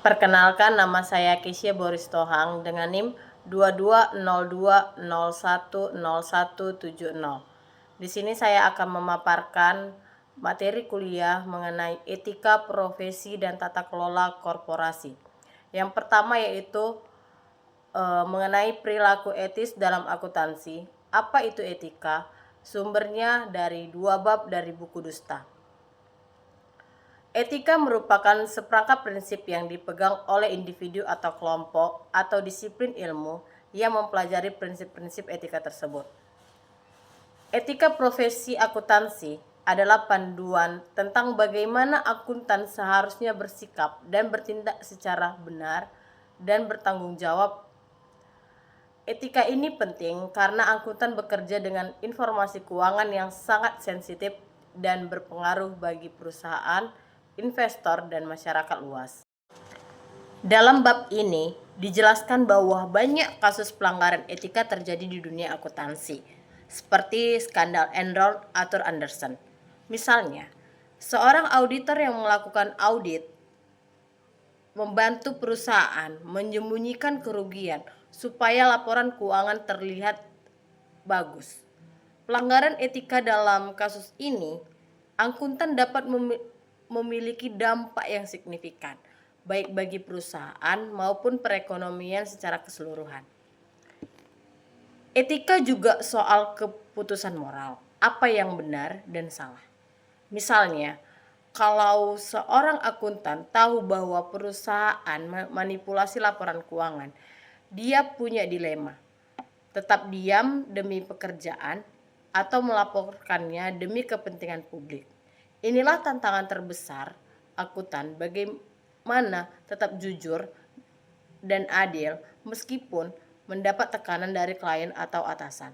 Perkenalkan, nama saya Kesia Boris Tohang dengan NIM 2202010170. Di sini saya akan memaparkan materi kuliah mengenai etika profesi dan tata kelola korporasi. Yang pertama yaitu mengenai perilaku etis dalam akuntansi. Apa itu etika? Sumbernya dari 2 bab dari buku Dusta. Etika merupakan seperangkat prinsip yang dipegang oleh individu atau kelompok atau disiplin ilmu yang mempelajari prinsip-prinsip etika tersebut. Etika profesi akuntansi adalah panduan tentang bagaimana akuntan seharusnya bersikap dan bertindak secara benar dan bertanggung jawab. Etika ini penting karena akuntan bekerja dengan informasi keuangan yang sangat sensitif dan berpengaruh bagi perusahaan, investor, dan masyarakat luas. Dalam bab ini dijelaskan bahwa banyak kasus pelanggaran etika terjadi di dunia akuntansi, seperti skandal Enron Arthur Andersen. Misalnya, seorang auditor yang melakukan audit membantu perusahaan menyembunyikan kerugian supaya laporan keuangan terlihat bagus. Pelanggaran etika dalam kasus ini, akuntan dapat memiliki dampak yang signifikan, baik bagi perusahaan maupun perekonomian secara keseluruhan. Etika juga soal keputusan moral, apa yang benar dan salah. Misalnya, kalau seorang akuntan tahu bahwa perusahaan manipulasi laporan keuangan, dia punya dilema: tetap diam demi pekerjaan atau melaporkannya demi kepentingan publik. Inilah tantangan terbesar akuntan, bagaimana tetap jujur dan adil meskipun mendapat tekanan dari klien atau atasan.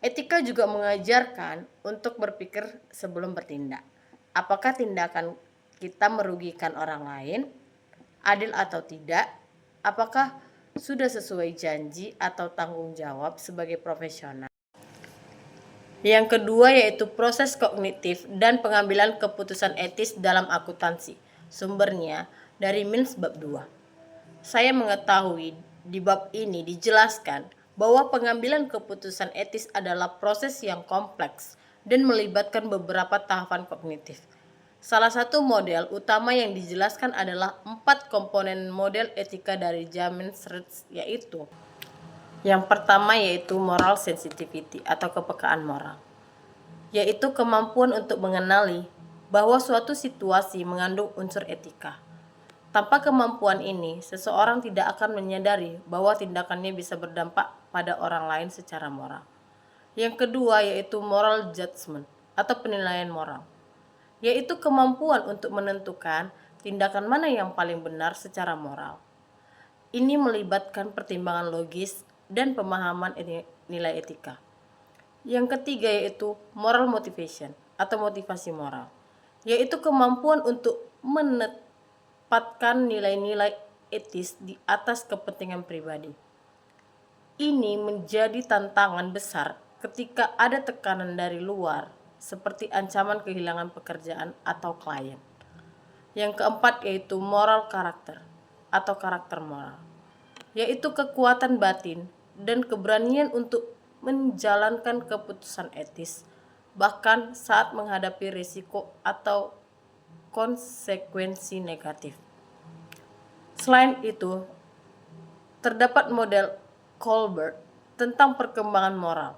Etika juga mengajarkan untuk berpikir sebelum bertindak. Apakah tindakan kita merugikan orang lain, adil atau tidak? Apakah sudah sesuai janji atau tanggung jawab sebagai profesional? Yang kedua yaitu proses kognitif dan pengambilan keputusan etis dalam akuntansi. Sumbernya dari Mins bab 2. Saya mengetahui di bab ini dijelaskan bahwa pengambilan keputusan etis adalah proses yang kompleks dan melibatkan beberapa tahapan kognitif. Salah satu model utama yang dijelaskan adalah 4 komponen model etika dari James Reeds, yaitu yang pertama yaitu moral sensitivity atau kepekaan moral, yaitu kemampuan untuk mengenali bahwa suatu situasi mengandung unsur etika. Tanpa kemampuan ini, seseorang tidak akan menyadari bahwa tindakannya bisa berdampak pada orang lain secara moral. Yang kedua yaitu moral judgment atau penilaian moral, yaitu kemampuan untuk menentukan tindakan mana yang paling benar secara moral. Ini melibatkan pertimbangan logis dan pemahaman nilai etika. Yang ketiga yaitu moral motivation atau motivasi moral, yaitu kemampuan untuk menempatkan nilai-nilai etis di atas kepentingan pribadi. Ini menjadi tantangan besar ketika ada tekanan dari luar, seperti ancaman kehilangan pekerjaan atau klien. Yang keempat yaitu moral karakter atau karakter moral, yaitu kekuatan batin dan keberanian untuk menjalankan keputusan etis, bahkan saat menghadapi risiko atau konsekuensi negatif. Selain itu, terdapat model Colbert tentang perkembangan moral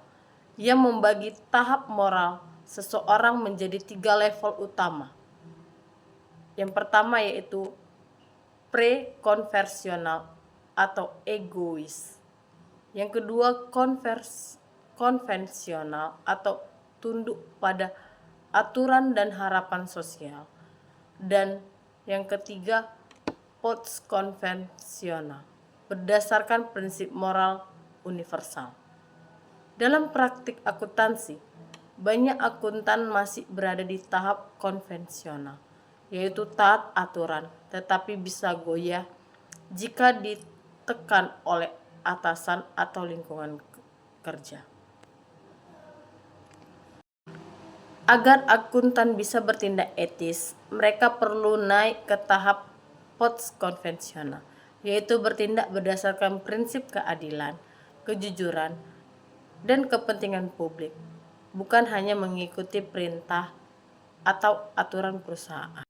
yang membagi tahap moral seseorang menjadi 3 level utama. Yang pertama yaitu pre-konversional atau egois. Yang kedua konvensional atau tunduk pada aturan dan harapan sosial. Dan yang ketiga post-konvensional, berdasarkan prinsip moral universal. Dalam praktik akuntansi, banyak akuntan masih berada di tahap konvensional, yaitu taat aturan, tetapi bisa goyah jika ditekan oleh atasan atau lingkungan kerja. Agar akuntan bisa bertindak etis, mereka perlu naik ke tahap post konvensional, yaitu bertindak berdasarkan prinsip keadilan, kejujuran, dan kepentingan publik, bukan hanya mengikuti perintah atau aturan perusahaan.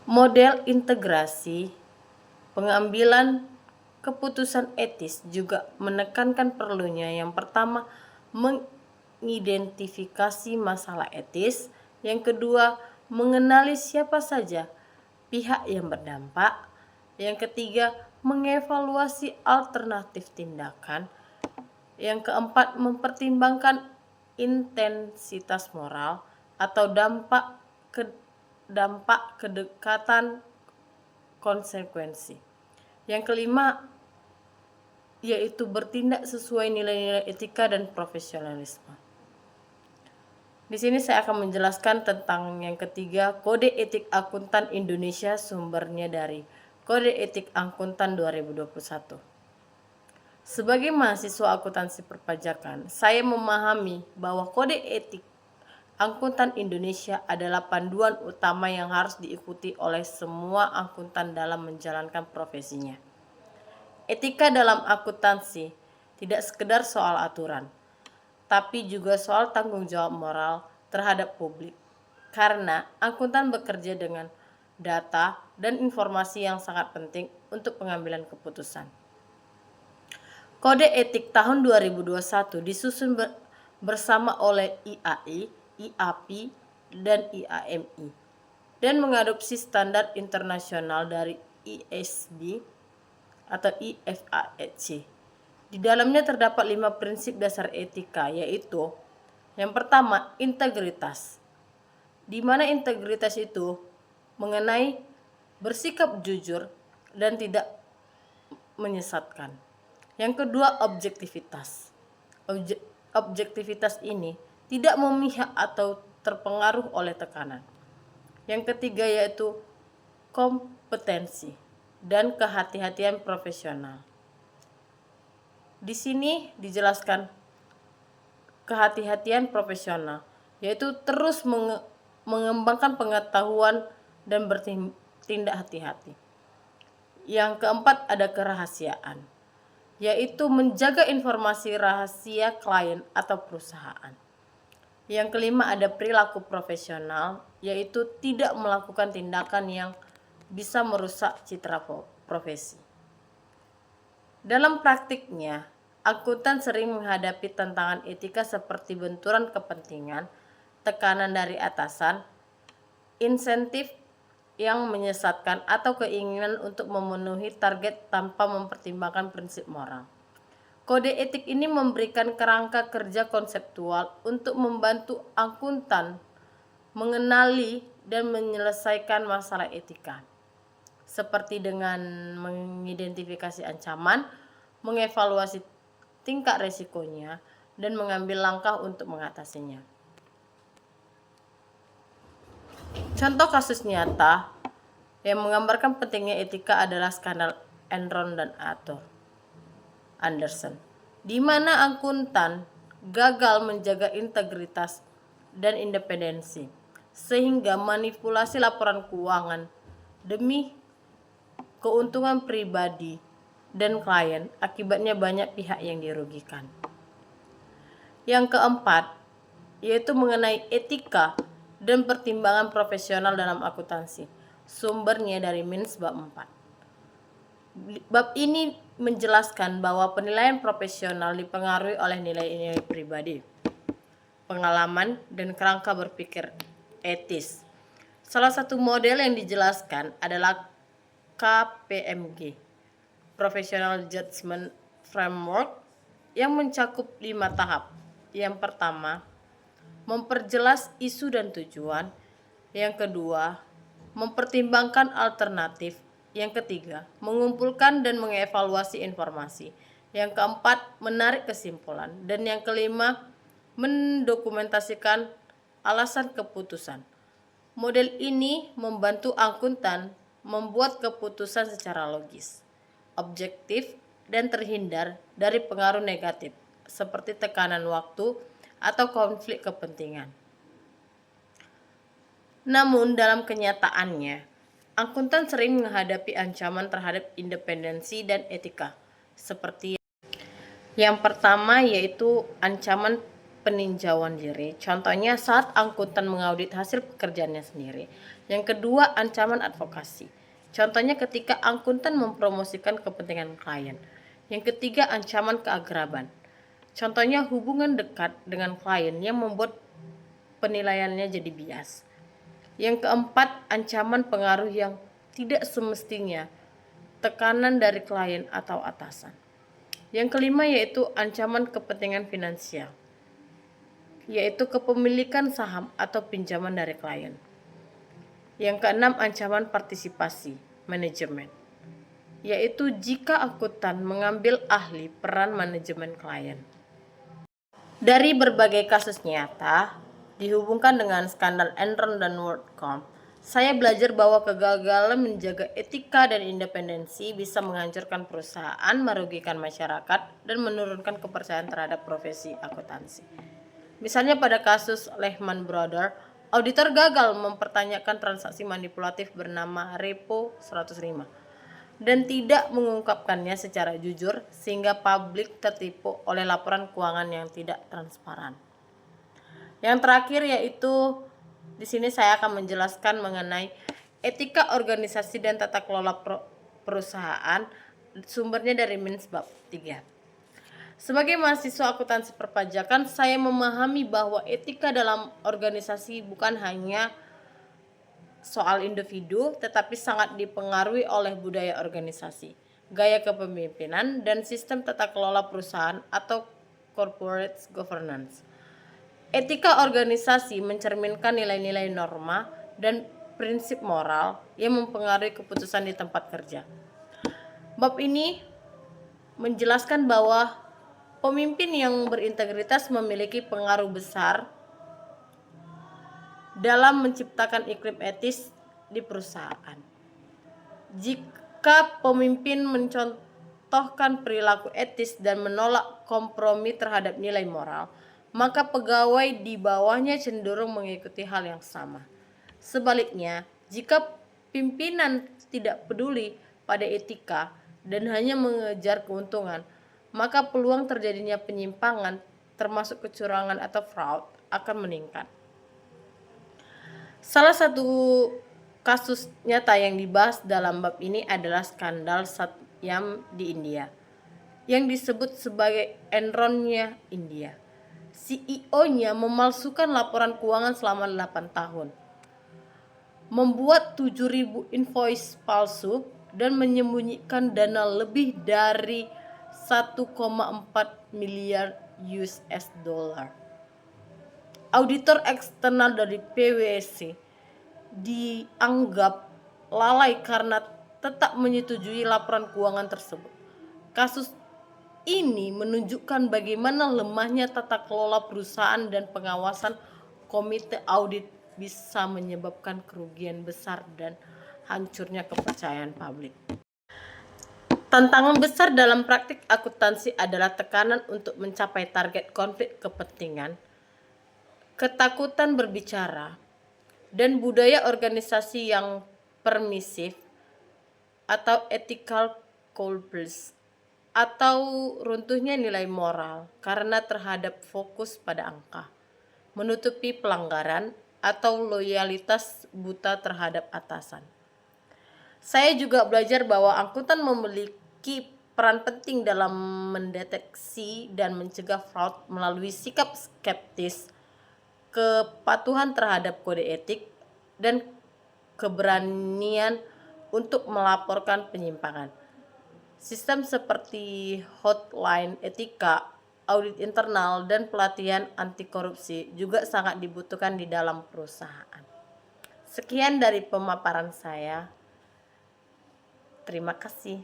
Model integrasi pengambilan keputusan etis juga menekankan perlunya yang pertama mengidentifikasi masalah etis, yang kedua mengenali siapa saja pihak yang berdampak, yang ketiga mengevaluasi alternatif tindakan, yang keempat mempertimbangkan intensitas moral atau dampak kedekatan konsekuensi. Yang kelima yaitu bertindak sesuai nilai-nilai etika dan profesionalisme. Di sini saya akan menjelaskan tentang yang ketiga, Kode Etik Akuntan Indonesia, sumbernya dari Kode Etik Akuntan 2021. Sebagai mahasiswa akuntansi perpajakan, saya memahami bahwa Kode Etik Akuntan Indonesia adalah panduan utama yang harus diikuti oleh semua akuntan dalam menjalankan profesinya. Etika dalam akuntansi tidak sekedar soal aturan, tapi juga soal tanggung jawab moral terhadap publik. Karena akuntan bekerja dengan data dan informasi yang sangat penting untuk pengambilan keputusan. Kode Etik tahun 2021 disusun bersama oleh IAI, IAPI, dan IAMI, dan mengadopsi standar internasional dari ISB atau IFAEC. Di dalamnya terdapat 5 prinsip dasar etika, yaitu yang pertama, integritas, di mana integritas itu mengenai bersikap jujur dan tidak menyesatkan. Yang kedua, objektivitas. Objektivitas ini tidak memihak atau terpengaruh oleh tekanan. Yang ketiga yaitu kompetensi dan kehati-hatian profesional. Di sini dijelaskan kehati-hatian profesional, yaitu terus mengembangkan pengetahuan dan bertindak hati-hati. Yang keempat ada kerahasiaan, yaitu menjaga informasi rahasia klien atau perusahaan. Yang kelima ada perilaku profesional, yaitu tidak melakukan tindakan yang bisa merusak citra profesi. Dalam praktiknya, akuntan sering menghadapi tantangan etika seperti benturan kepentingan, tekanan dari atasan, insentif yang menyesatkan, atau keinginan untuk memenuhi target tanpa mempertimbangkan prinsip moral. Kode etik ini memberikan kerangka kerja konseptual untuk membantu akuntan mengenali dan menyelesaikan masalah etika, seperti dengan mengidentifikasi ancaman, mengevaluasi tingkat resikonya, dan mengambil langkah untuk mengatasinya. Contoh kasus nyata yang menggambarkan pentingnya etika adalah skandal Enron dan Arthur Andersen, di mana akuntan gagal menjaga integritas dan independensi, sehingga manipulasi laporan keuangan demi keuntungan pribadi dan klien, akibatnya banyak pihak yang dirugikan. Yang keempat, yaitu mengenai etika dan pertimbangan profesional dalam akuntansi, sumbernya dari Mins bab 4. Bab ini menjelaskan bahwa penilaian profesional dipengaruhi oleh nilai-nilai pribadi, pengalaman, dan kerangka berpikir etis. Salah satu model yang dijelaskan adalah KPMG, Professional Judgment Framework, yang mencakup 5 tahap. Yang pertama, memperjelas isu dan tujuan. Yang kedua, mempertimbangkan alternatif. Yang ketiga, mengumpulkan dan mengevaluasi informasi. Yang keempat, menarik kesimpulan. Dan yang kelima, mendokumentasikan alasan keputusan. Model ini membantu akuntan membuat keputusan secara logis, objektif, dan terhindar dari pengaruh negatif seperti tekanan waktu atau konflik kepentingan. Namun dalam kenyataannya, Akuntan sering menghadapi ancaman terhadap independensi dan etika, seperti yang pertama yaitu ancaman peninjauan diri. Contohnya saat akuntan mengaudit hasil pekerjaannya sendiri. Yang kedua, ancaman advokasi. Contohnya ketika akuntan mempromosikan kepentingan klien. Yang ketiga, ancaman keagraban. Contohnya hubungan dekat dengan klien yang membuat penilaiannya jadi bias. Yang keempat, ancaman pengaruh yang tidak semestinya, tekanan dari klien atau atasan. Yang kelima yaitu ancaman kepentingan finansial, yaitu kepemilikan saham atau pinjaman dari klien. Yang keenam, ancaman partisipasi manajemen, yaitu jika akuntan mengambil ahli peran manajemen klien. Dari berbagai kasus nyata dihubungkan dengan skandal Enron dan WorldCom, saya belajar bahwa kegagalan menjaga etika dan independensi bisa menghancurkan perusahaan, merugikan masyarakat, dan menurunkan kepercayaan terhadap profesi akuntansi. Misalnya pada kasus Lehman Brothers, auditor gagal mempertanyakan transaksi manipulatif bernama Repo 105 dan tidak mengungkapkannya secara jujur sehingga publik tertipu oleh laporan keuangan yang tidak transparan. Yang terakhir yaitu di sini saya akan menjelaskan mengenai etika organisasi dan tata kelola perusahaan, sumbernya dari Mins bab 3. Sebagai mahasiswa akuntansi perpajakan, saya memahami bahwa etika dalam organisasi bukan hanya soal individu, tetapi sangat dipengaruhi oleh budaya organisasi, gaya kepemimpinan, dan sistem tata kelola perusahaan atau corporate governance. Etika organisasi mencerminkan nilai-nilai norma dan prinsip moral yang mempengaruhi keputusan di tempat kerja. Bab ini menjelaskan bahwa pemimpin yang berintegritas memiliki pengaruh besar dalam menciptakan iklim etis di perusahaan. Jika pemimpin mencontohkan perilaku etis dan menolak kompromi terhadap nilai moral, maka pegawai di bawahnya cenderung mengikuti hal yang sama. Sebaliknya, jika pimpinan tidak peduli pada etika dan hanya mengejar keuntungan, maka peluang terjadinya penyimpangan, termasuk kecurangan atau fraud, akan meningkat. Salah satu kasus nyata yang dibahas dalam bab ini adalah skandal Satyam di India, yang disebut sebagai Enron-nya India. CEO-nya memalsukan laporan keuangan selama 8 tahun, membuat 7.000 invoice palsu, dan menyembunyikan dana lebih dari 1,4 miliar US dollar. Auditor eksternal dari PwC dianggap lalai karena tetap menyetujui laporan keuangan tersebut. Kasus ini menunjukkan bagaimana lemahnya tata kelola perusahaan dan pengawasan komite audit bisa menyebabkan kerugian besar dan hancurnya kepercayaan publik. Tantangan besar dalam praktik akuntansi adalah tekanan untuk mencapai target konflik kepentingan, ketakutan berbicara, dan budaya organisasi yang permisif atau ethical codes, atau runtuhnya nilai moral karena terhadap fokus pada angka, menutupi pelanggaran, atau loyalitas buta terhadap atasan. Saya juga belajar bahwa akuntan memiliki peran penting dalam mendeteksi dan mencegah fraud melalui sikap skeptis, kepatuhan terhadap kode etik, dan keberanian untuk melaporkan penyimpangan. Sistem seperti hotline etika, audit internal, dan pelatihan anti korupsi juga sangat dibutuhkan di dalam perusahaan. Sekian dari pemaparan saya. Terima kasih.